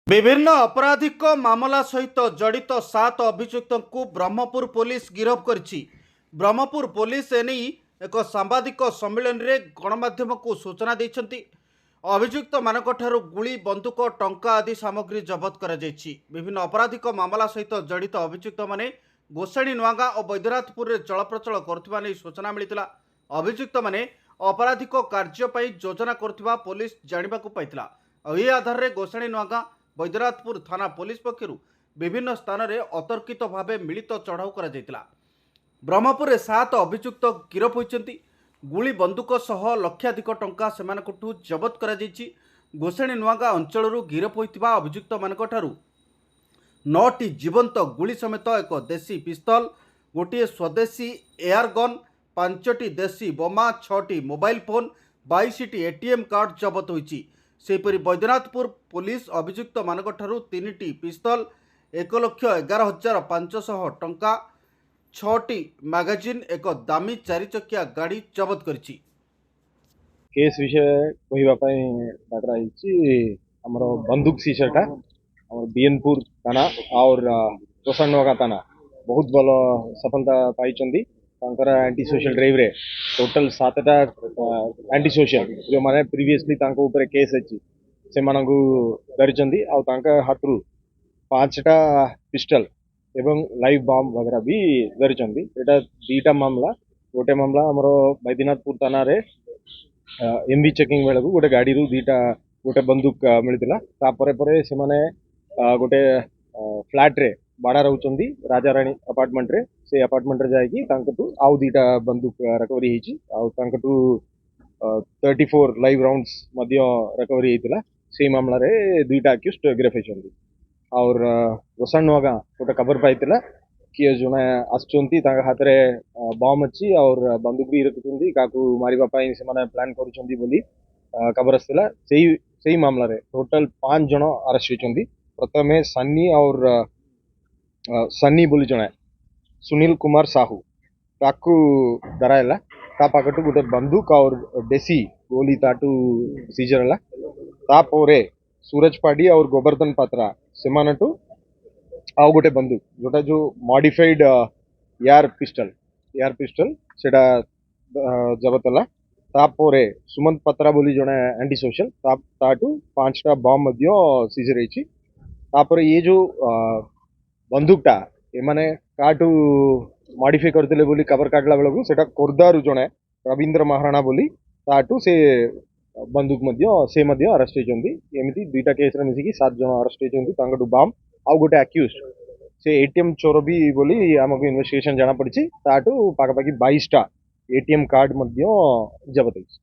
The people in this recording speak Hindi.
विभिन्न अपराधिक मामला सहित जड़ित 7 अभियुक्त को ब्रह्मपुर पुलिस गिरफ्त करिछि। ब्रह्मपुर पुलिस एने एक सांबादिक सम्मेलन रे गणमाध्यम को सूचना देइछन्ति। अभियुक्त मानक ठारू गुली बंदूक टंका आदि सामग्री जबत करा जाइछि। विभिन्न आपराधिक मामला सहित जड़ित अभियुक्त माने गोसाणी नुआगाँ और बैद्यनाथपुर रे चलप्रचल करुथिबा नै सूचना मिलितिला। अभियुक्त माने अपराधिक कार्य पई योजना करुथिबा पुलिस जानिबाकु पाइतिला। एही आधार रे गोसाणी नुआगाँ बैद्यनाथपुर थाना पुलिस पक्षर विभिन्न स्थान में अतर्कित भाव मिलित चढ़ाऊ करा जायतिला। ब्रह्मपुर 7 अभियुक्त गिरफ होइछन्ति। गुली बंदूक सह लक्षाधिक टंका सेमानकठू जबत करा जायछि। गोसाणी नुआगाँ अंचलरू गिरफ होइतिबा अभियुक्त मानक ठारू 9टी जीवंत गुली समेत एक देशी पिस्तल, गोटे स्वदेशी एयर गन, 5टी देशी बोमा, 6टी मोबाइल फोन, 22टी एटीएम कार्ड जबत होइछि। सेपरी बैद्यनाथपुर पुलिस अभियुक्त मानक ठारू 3टी पिस्तल, 1,11,500 टंका, 6टी मैगजीन, एक दामी 4 चकिया गाड़ी जबत करिछि। केस विषय कहवाई डाकरा आमर बंदूक सीजरटा आम बीएनपुर थाना और गोसाणीनुआगाँ थाना बहुत भल सफलता पाई। एंटी सोशल ड्राइव रे टोटल 7टा एंटी सोशल जो माने प्रीवियसली ऊपर केस अच्छी से धरी हाथ 5टा पिस्टल एवं लाइव बम वगैरह भी धरी। एटा 2टा मामला। गोटे मामला आमर बैद्यनाथपुर थाना रे एमवी चेकिंग बेलू गोटे गाड़ी रू 2टा गोटे बंदूक मिलता। से माने गोटे फ्लैट रे बाड़ा रोचंदी राजाराणी अपार्टमेंट रे से अपार्टमेंट रे जाई आउ 2टा बंदूक रिकवरी होईची। आउ 34 लाइव राउंड्स मध्य रिकवरी होईतिला। से मामला रे 2टा अक्यूज्ड गिरफ होईचंदी। और गोसाणीनुआगाँ गोटे खबर पाइतिला कि जने आसचंती हाथ रे बम अच्छी और बंदूक भी रखुचंदी काकू मारिबा पई से माने प्लान करूचंदी बोली खबर आसला। सेही मामला रे टोटल 5 जन अरेस्ट होइचंदी। प्रथमे सन्नी बोली जने सुनील कुमार साहू ताकू धराइला। पाखटू गोटे बंदूक और देसी गोली ताटू सीजर है। तापोरे सूरज पाड़ी और गोवर्धन पात्रा से आउ गोटे बंदूक जोटा जो मॉडिफाइड एयर पिस्टल सेटा जबत है। तापोरे सुमंत पत्रा बोली जने एंटी सोशल ताटू 5टा बम सीजर होइछि। तापर ये जो बंदूकटा ए माने काटू मॉडिफाई करते बोली खबर काटला बेलू से खोर्धारू जड़े रवींद्र महाराणा बोली ताटू से बंदूक से अरेस्ट होती। एमती 2टा केस मिसिकी 7 जन अरेस्ट होती। बम आउ गोटे अक्यूज्ड से एटीएम चोर भी बोली आमको इन्वेस्टिगेशन जाना पड़ी। ताटू पाखापाखि 22टा एटीएम कार्ड जबत होइछि।